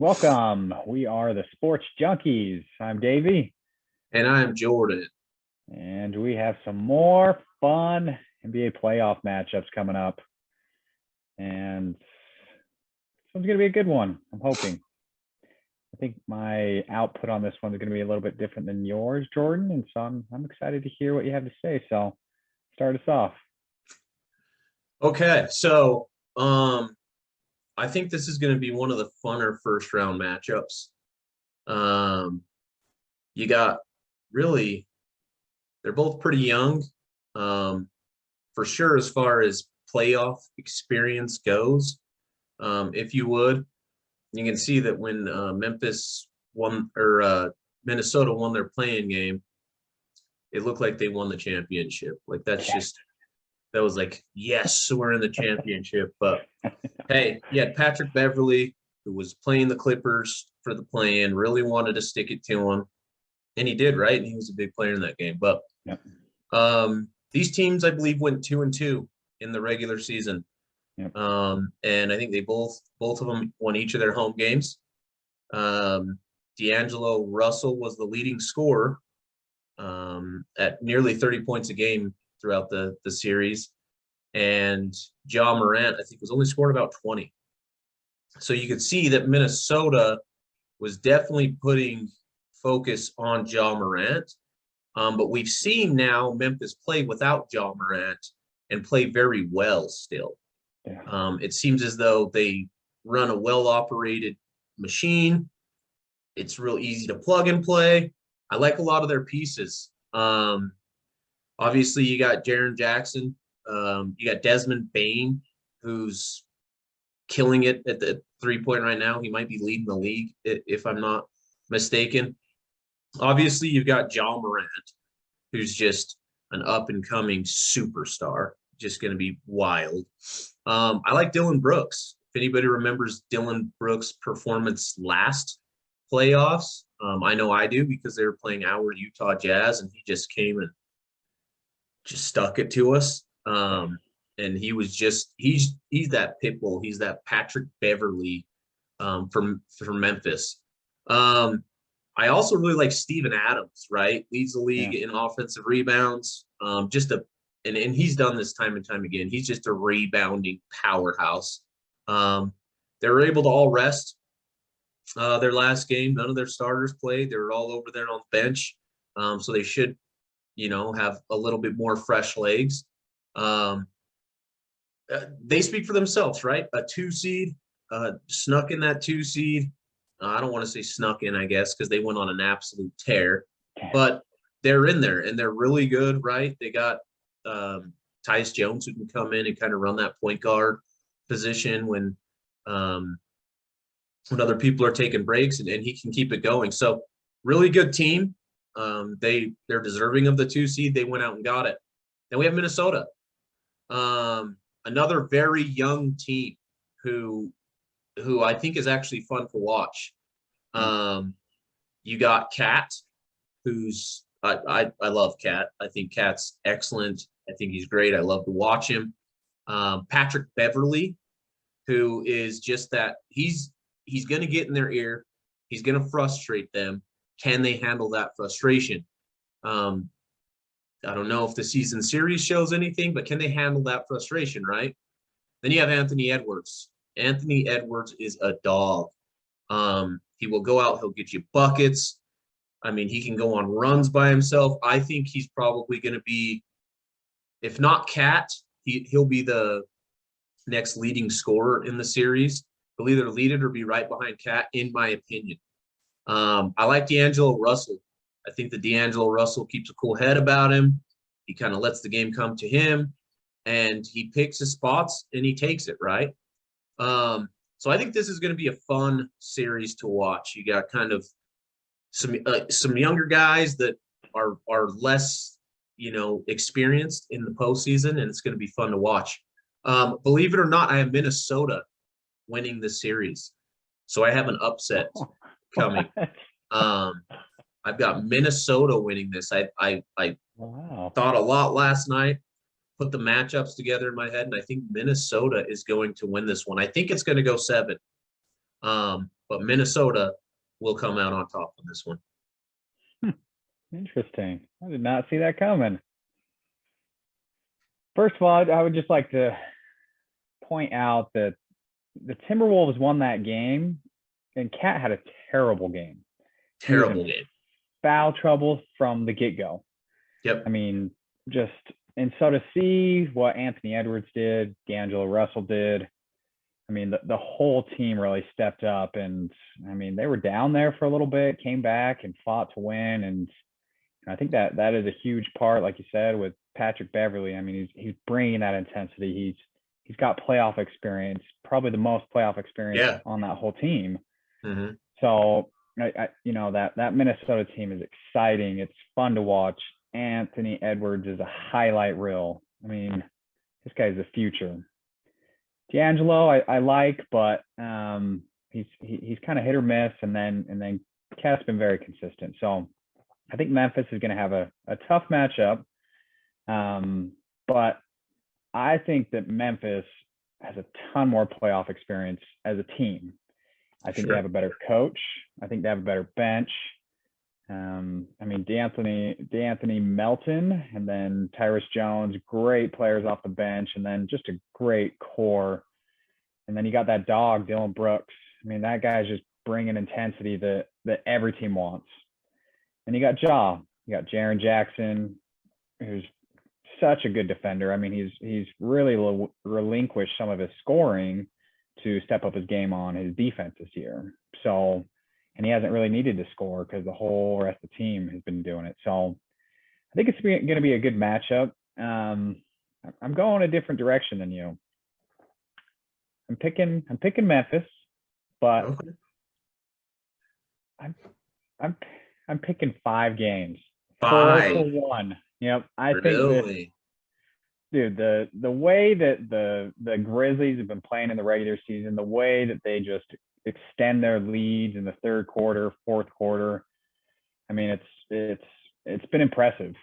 Welcome. We are the Sports Junkies. I'm Davey, And I'm Jordan. and we have some more fun NBA playoff matchups coming up. And this one's going to be a good one, I'm hoping. I think my output on this one is going to be a little bit different than yours, Jordan. And so I'm excited to hear what you have to say. So start us off. Okay, so I think this is going to be one of the funner first round matchups. You got really, they're both pretty young. For sure, as far as playoff experience goes, if you would, you can see that when Memphis won or Minnesota won their playing game, it looked like they won the championship. Like that was like, yes, we're in the championship. But hey, you had Patrick Beverly, who was playing the Clippers for the play-in, really wanted to stick it to him. And he did, right? And he was a big player in that game. But Yep. These teams, I believe, went 2-2 in the regular season. Yep. And I think they both of them won each of their home games. D'Angelo Russell was the leading scorer at nearly 30 points a game throughout the series. And Ja Morant, I think, was only scoring about 20. So you could see that Minnesota was definitely putting focus on Ja Morant. But we've seen now Memphis play without Ja Morant and play very well still. Yeah. It seems as though they run a well-operated machine. It's real easy to plug and play. I like a lot of their pieces. Obviously, you got Jaren Jackson. You got Desmond Bane, who's killing it at the three-point right now. He might be leading the league, if I'm not mistaken. Obviously, you've got Ja Morant, who's just an up-and-coming superstar, just going to be wild. I like Dylan Brooks. If anybody remembers Dylan Brooks' performance last playoffs, I know I do because they were playing our Utah Jazz, and he just came and just stuck it to us. And he was just he's that pit bull. He's that Patrick Beverly from Memphis. I also really like Steven Adams, right? Leads the league in offensive rebounds. And he's done this time and time again. He's just a rebounding powerhouse. They were able to all rest their last game. None of their starters played. They were all over there on the bench. So they should, have a little bit more fresh legs. They speak for themselves, right? A 2 seed, snuck in that 2 seed. I don't want to say snuck in, I guess, because they went on an absolute tear. But they're in there, and they're really good, right? They got Tyus Jones, who can come in and kind of run that point guard position when other people are taking breaks, and he can keep it going. So really good team. They're deserving of the 2 seed. They went out and got it. Then we have Minnesota, another very young team who I think is actually fun to watch. You got Cat, who's I love Cat. I think Cat's excellent. I think he's great. I love to watch him. Patrick Beverly, who is just that he's going to get in their ear. He's going to frustrate them. Can they handle that frustration? I don't know if the season series shows anything, but can they handle that frustration, right? Then you have Anthony Edwards. Anthony Edwards is a dog. He will go out. He'll get you buckets. I mean, he can go on runs by himself. I think he's probably going to be, if not Cat, he'll be the next leading scorer in the series. He'll either lead it or be right behind Cat, in my opinion. I like D'Angelo Russell. I think that D'Angelo Russell keeps a cool head about him. He kind of lets the game come to him, and he picks his spots and he takes it, right? So I think this is going to be a fun series to watch. You got kind of some younger guys that are less, experienced in the postseason, and it's going to be fun to watch. Believe it or not, I have Minnesota winning the series, so I have an upset coming. I've got Minnesota winning this. I thought a lot last night, put the matchups together in my head, and I think Minnesota is going to win this one. I think it's going to go 7. but Minnesota will come out on top on this one. Interesting. I did not see that coming. First of all, I would just like to point out that the Timberwolves won that game, and Cat had a terrible game. Terrible game. Foul trouble from the get-go. Yep. I mean, and so to see what Anthony Edwards did, D'Angelo Russell did, I mean, the whole team really stepped up. And I mean, they were down there for a little bit, came back and fought to win. And I think that is a huge part, like you said, with Patrick Beverley. I mean, he's bringing that intensity. He's got playoff experience, probably the most playoff experience on that whole team. Mm-hmm. So, that Minnesota team is exciting. It's fun to watch. Anthony Edwards is a highlight reel. I mean, this guy's the future. D'Angelo, I like, but he's kind of hit or miss, and then Cat's been very consistent. So I think Memphis is going to have a tough matchup, but I think that Memphis has a ton more playoff experience as a team. I think they have a better coach. I think they have a better bench. I mean, D'Anthony Melton, and then Tyrus Jones, great players off the bench, and then just a great core. And then you got that dog, Dylan Brooks. I mean, that guy's just bringing intensity that every team wants. And you got Ja. You got Jaren Jackson, who's such a good defender. I mean, he's really relinquished some of his scoring to step up his game on his defense this year. So, and he hasn't really needed to score because the whole rest of the team has been doing it. So I think it's going to be a good matchup. I'm going a different direction than you. I'm picking Memphis, but Okay. I'm picking 5 games. 5 4 for 1. Yep. I really? think that, dude, the way that the Grizzlies have been playing in the regular season, the way that they just extend their leads in the third quarter, fourth quarter, I mean, it's been impressive.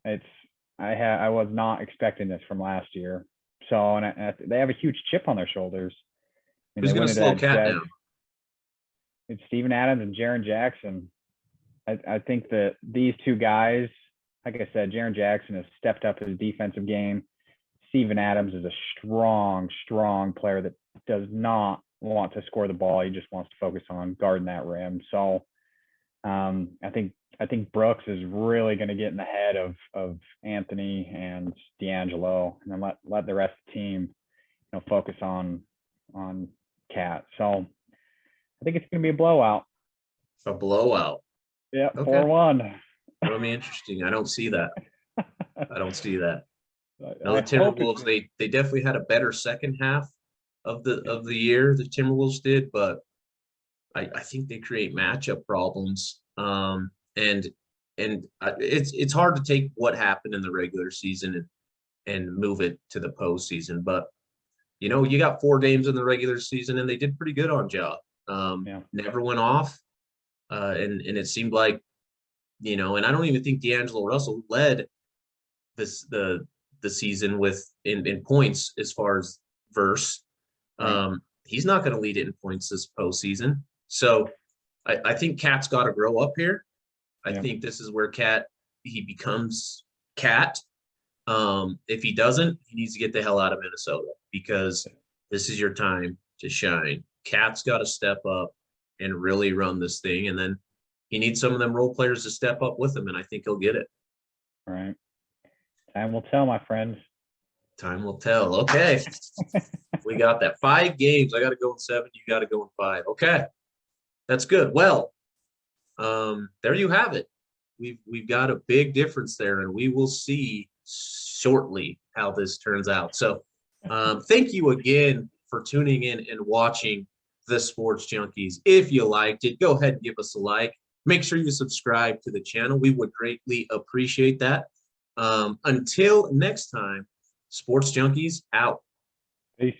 I was not expecting this from last year. So, and they have a huge chip on their shoulders. Who's going to slow Cat down? It's Steven Adams and Jaren Jackson. I think that these two guys, like I said, Jaren Jackson has stepped up his defensive game. Steven Adams is a strong, strong player that does not want to score the ball. He just wants to focus on guarding that rim. So I think Brooks is really going to get in the head of Anthony and D'Angelo, and then let the rest of the team, focus on Cat. So I think it's going to be a blowout. A blowout. Yeah, okay. 4-1. That'll be interesting. I don't see that. No, I the Timberwolves, they definitely had a better second half of the year, the Timberwolves did, but I think they create matchup problems. And it's hard to take what happened in the regular season and move it to the postseason. But you got 4 games in the regular season, and they did pretty good on Ja. Never went off, and it seemed like, and I don't even think D'Angelo Russell led the season in points as far as verse. He's not going to lead it in points this postseason. So I think Cat's got to grow up here. I think this is where he becomes Cat. If he doesn't, he needs to get the hell out of Minnesota, because this is your time to shine. Cat's got to step up and really run this thing. And then he needs some of them role players to step up with him, and I think he'll get it. All right. Time will tell, my friends. Time will tell. Okay. We got that. 5 games. I got to go in 7. You got to go in 5. Okay. That's good. Well, there you have it. We've got a big difference there, and we will see shortly how this turns out. So thank you again for tuning in and watching the Sports Junkies. If you liked it, go ahead and give us a like. Make sure you subscribe to the channel. We would greatly appreciate that. Until next time, Sports Junkies out. Peace.